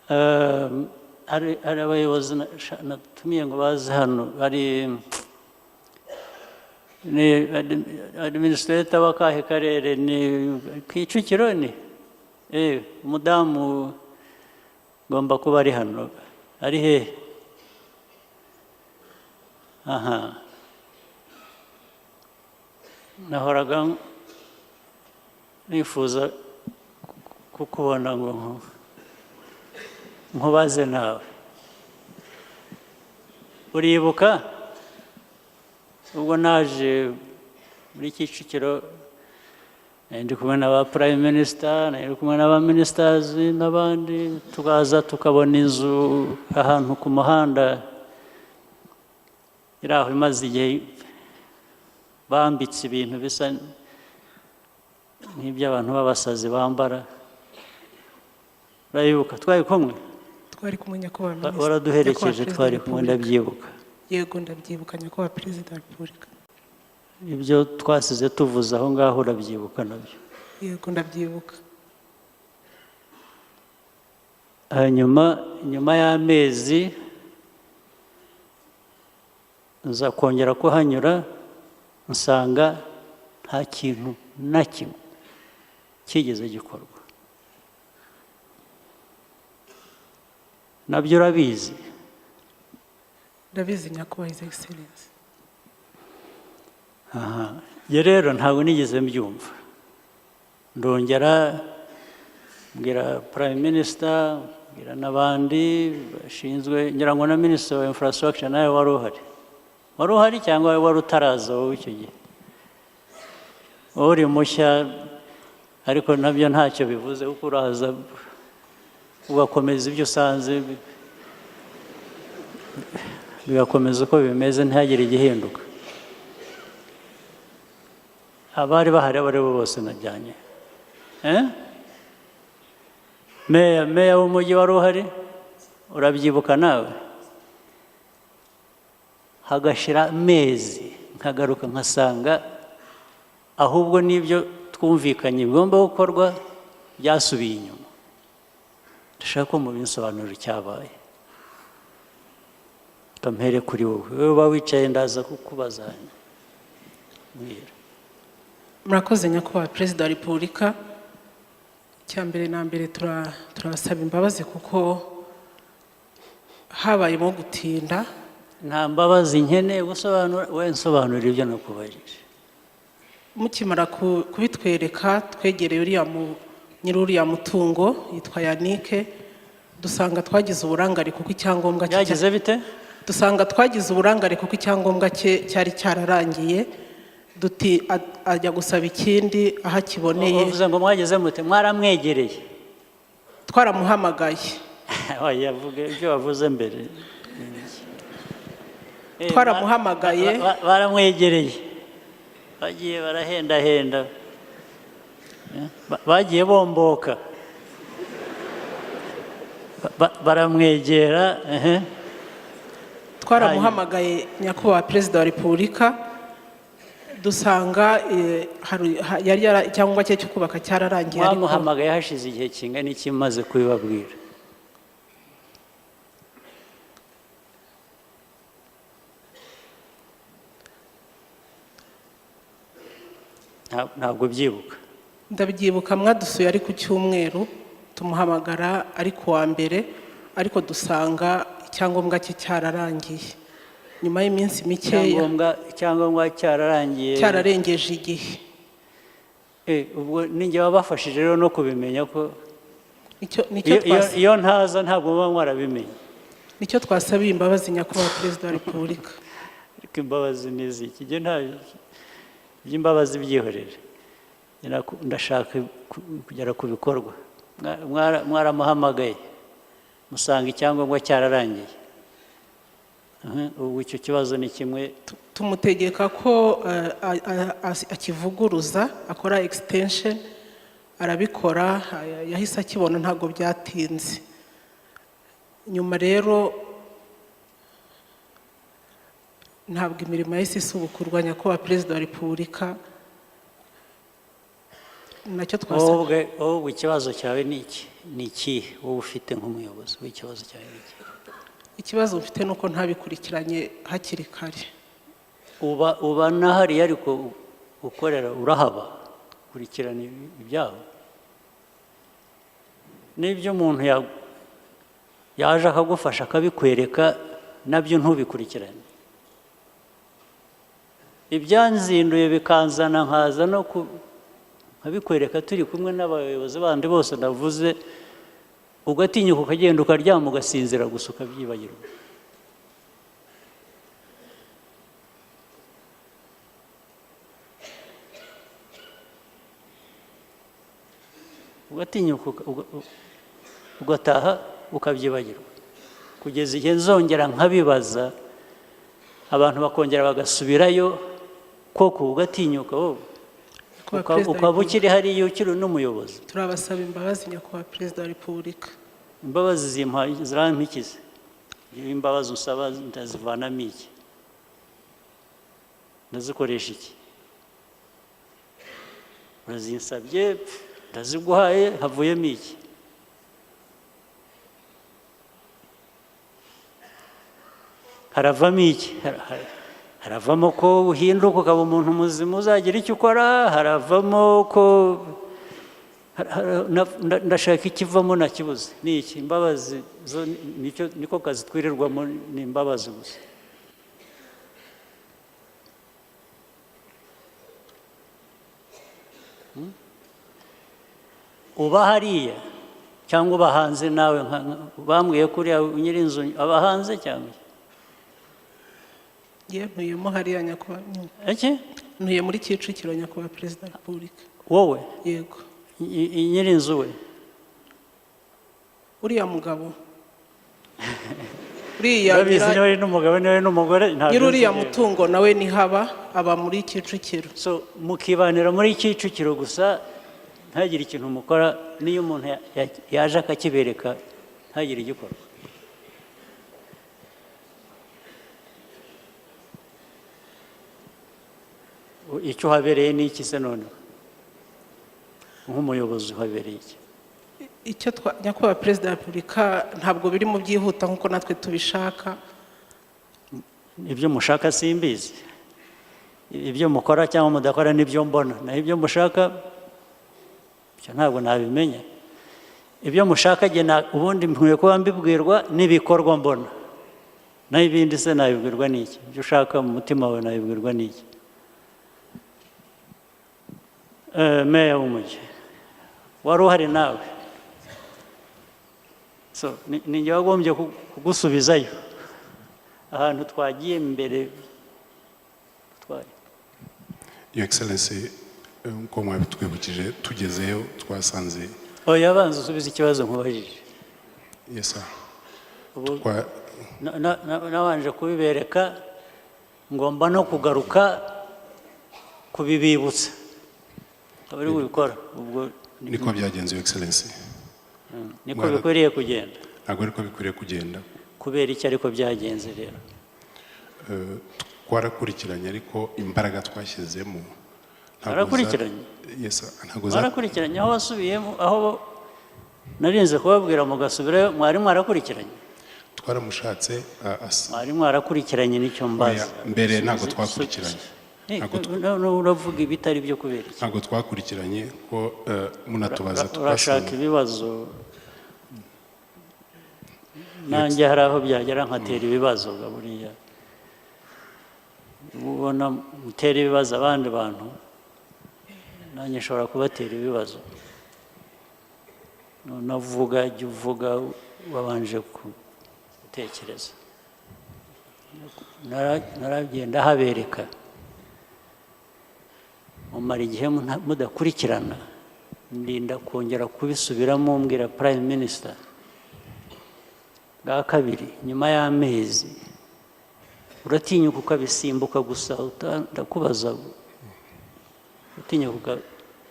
hari abayobozi natumiye ngo baze hano, hari ni administrator w'akahe karere, ni Kicukiro, ni umudamu ngomba kuba ari hano, ari hehe? Aha, nahoraga nifuza kukubona ngo nkubaze nawe. Uribuka ubwo naje muri Kicukiro, ndi kumwe n'aba prime minister, ndi kumwe n'aba ministers n'abandi, tukaza tukabona inzu ahantu ku muhanda iri aho imaze igihe bambitse ibintu bisa nk'iby'abantu b'abasazi bambara. Urayibuka? Twari kumwe nyakubahwa minisitiri. Waraduherekeje, twari kumwe, ndabyibuka. Yego ndabyibuka nyakubahwa perezida wa repubulika. Ibyo twasize tuvuze aho ngaho urabyibuka nabyo? Yego ndabyibuka. Nyuma y'amezi nza kongera kuhanyura, nsanga nta kintu na kimwe kigeze gikorwa. Nabyo urabizi? Ndabizi nyakubahwa his excellence. Aha, rero ntabwo nigeze mbyumva. Ndongera mbwira prime minister, mbwira n'abandi bashinzwe, ngira ngo na minister wa infrastructure nawe wari uhari cyangwa wari utaraza wowe icyo gihe? Uri mushya, ariko nabyo ntacyo bivuze kuko uraza ugakomeza ibyo usanze bigakomeza uko bimeze, ntihagire igihinduka. Abari bahari abo aribo bose najyanye. Meya w'umujyi wari uhari, urabyibuka nawe? Hagashira amezi nkagaruka nkasanga ahubwo n'ibyo twumvikanye bigomba gukorwa byasubiye inyuma. Ndashaka ko mubinsobanurira icyabaye. Kampere kuri wowe uba wicaye, ndaza kukubaza. Murakoze nyakubahwa perezida wa repubulika. Cyambere na mbere turasaba imbabazi kuko habayemo gutinda. Nta mbabazi nkeneye gusobanura, we nsobanurira ibyo nakubajije. Mukimara kubitwereka, twegereye nyir'uriya mutungo yitwa Yannick, dusanga twagize uburangare kuko icyangombwa cye byagize bite? Dusanga twagize uburangare kuko icyangombwa cye cyari cyararangiye, duti ajya gusaba ikindi aho akiboneye. Uvuze ngo mwageze mute? Mwaramwegereye? Twaramuhamagaye. Yavuga ibyo wavuze mbere. Twaramuhamagaye. Baramwegereye, bagiye barahendahenda, bagiye bomboka, baramwegera. Twaramuhamagaye nyakubahwa perezida wa repubulika, dusanga yari icyangombwa cye cyo kubaka cyararangiye. Mwamuhamagaye hashize igihe kingana iki maze kubibabwira? Ntabwo byibuka? Ndabyibuka, mwadusuye ari ku cyumweru, tumuhamagara ari ku wa mbere, ariko dusanga icyangombwa cye cyararangiye. Nyuma y'iminsi mikeya icyangombwa cyararangiye, cyararengeje igihe. Ubwo ninjye wabafashije rero no kubimenya ko iyo ntaza ntabwo muba mwarabimenye. Nicyo twasabiye imbabazi nyakubahwa perezida wa repubulika. Ariko imbabazi n'iziki? By'imbabazi byihorere, ndashaka kugera ku bikorwa. Mwaramuhamagaye musanga icyangombwa cyararangiye, ubu icyo kibazo ni kimwe. Tumutegeka ko akivuguruza, akora extension, arabikora, yahise akibona, ntabwo byatinze. Nyuma rero ntabwo imirimo yahise isubukurwa nyakubahwa perezida wa repubulika. nacyo twasabye. wowe ikibazo cyawe ni iki wowe ufite nk'umuyobozi w'ikibazo cyawe ni iki? Ikibazo mfite nuko ntabikurikiranye hakiri kare. uba nahariya ariko ukorera urahaba kurikirana ibyabo n'ibyo umuntu yaje akagufasha akabikwereka nabyo ntubikurikirane. Ibyanzinduye bikanzana nkaza no nkabikwereka turi kumwe n'abayobozi bandi bose navuze, ugatinyuka ukagenda ukaryama ugasinzira gusa ukabyibagirwa. Ugatinyuka ugataha ukabyibagirwa kugeza igihe nzongera nkabibaza abantu bakongera bagasubirayo, koko ugatinyuka wowe ukaba ukiri hariya ukiri n'umuyobozi. Turabasaba imbabazi nyakubahwa Perezida wa Repubulika. Imbabazi zirampikize, imbabazi usaba ndazivanamo iki? Ndazikoresha iki? Urazinsabye ndaziguhaye, havuyemo iki? Haravamo iki? Haravamo ko uhinduka ukaba umuntu muzima uzagira icyo ukora, haravamo ko ndashaka ikivamo nakibuze. Ni iki? Imbabazi zo niko kazi twirirwamo, ni imbabazi gusa. Uba hariya cyangwa uba hanze nawe? Bambwiye kuriya nyirinzu aba hanze cyangwa ntuyemo hariya nyakubahwa. iki? Ntuye muri Kicukiro nyakubahwa Perezida wa Repubulika. Wowe? Yego. Nyirinzu we? Uriya mugabo niwe n'umugabo niwe n'umugore nyiri uriya mutungo nawe ni haba, aba muri Kicukiro. So mukibanira muri Kicukiro gusa, ntagire ikintu mukora. Niyo umuntu yaje akakibereka ntagire igikorwa. Icyo habereye ni iki se none nk'umuyobozi uhabereye iki? Icyo nyakubahwa Perezida wa Repubulika, ntabwo biri mu byihuta nk'uko natwe tubishaka. Ibyo mushaka simbizi, ibyo mukora cyangwa mudakora nibyo mbona, naho ibyo mushaka ntabwo nabimenya. Ibyo mushaka ubundi nkwiye kuba mbibwirwa n'ibikorwa mbona, naho ibindi se nabibwirwa n'iki? Ibyo ushaka mu mutima wawe nabibwirwa n'iki? Meya w'umujyi wari uhari nawe, so ni njye wagombye kugusubizayo ahantu twagiye mbere. Your Excellency, uko mwabitwibukije tugezeyo twasanze. Oya, banza usubize ikibazo nkubajije. Yes sir. Nabanje kubibereka, ngomba no kugaruka kubibibutsa. Abari gukora ubwo niko byagenze Your Excellency. Niko bikwiriye kugenda. Ntabwo ariko bikwiriye kugenda. Kubera iki ariko byagenze rero? Twarakurikiranye ariko imbaraga twashyizemo. Twarakurikiranye? Yes sir. Twarakurikiranye aho wasubiyemo, aho narinze kubabwira mugasubirayo, mwari mwarakurikiranye? Twaramushatse mwari mwarakurikiranye nicyo mbaza. Mbere ntabwo twakurikiranye. Uravuga ibitari byo kubera iki? Ntabwo twakurikiranye ko munatubaza urashaka ibibazo, nanjye hari aho byagera nkatera ibibazo. Buriya ubona mutera ibibazo abandi bantu, nanjye nshobora kubatera ibibazo. Navuga jya uvuga wabanje gutekereza. Naragenda habereka, mumara igihe mudakurikirana, ndinda kongera kubisubiramo mbwira Prime Minister bwa kabiri nyuma y'amezi. Uratinyuka ukabisimbuka gusa, ndakubaza utinyuka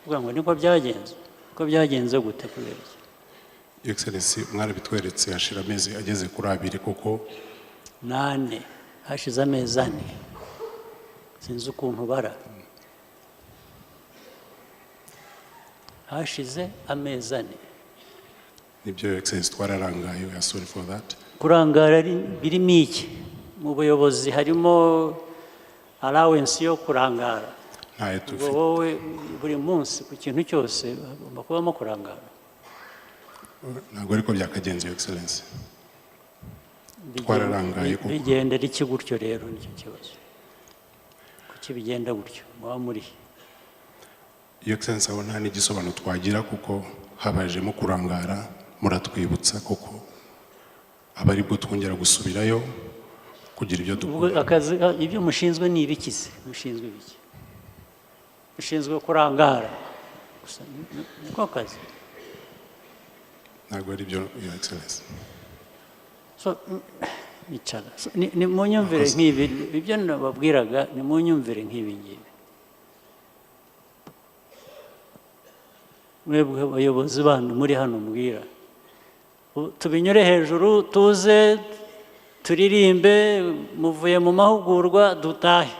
uvuga ngo niko byagenze. Uko byagenze gute? Kubera iki? Your Excellency, mwarabitweretse hashira amezi ageze kuri 2 koko. 8 hashize amezi 4, sinzi ukuntu bara. hashize amezi 4. nibyo excellence twararangaye, we are sorry for that. kurangara birimo iki? mu buyobozi harimo allowance yo kurangara? ntayo ubwo dufite. wowe buri munsi ku kintu cyose ugomba kubamo kurangara? ntabwo ariko byakagenze your excellence. twararangaye kuko bigendera iki gutyo rero? nicyo kibazo, kuki bigenda gutyo? muba muri your excellence aho nta n'igisobanuro twagira kuko habajemo kurangara, muratwibutsa koko aba aribwo twongera gusubirayo kugira ibyo ubwo dukora. akazi ibyo mushinzwe ni ibiki se? mushinzwe ibiki? mushinzwe kurangara gusa? niko kazi? ntabwo ari byo your excellence. so icara ni mu nyumvire nk'ibi, ibyo nababwiraga ni mu nyumvire nk'ibi ngibi. mwebwe abayobozi bandi muri hano mbwira, tubinyure hejuru, tuze turirimbe, muvuye mu mahugurwa dutahe,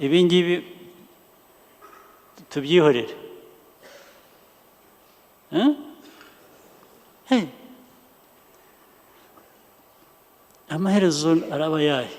ibi ngibi tubyihorere. amaherezo araba yahe?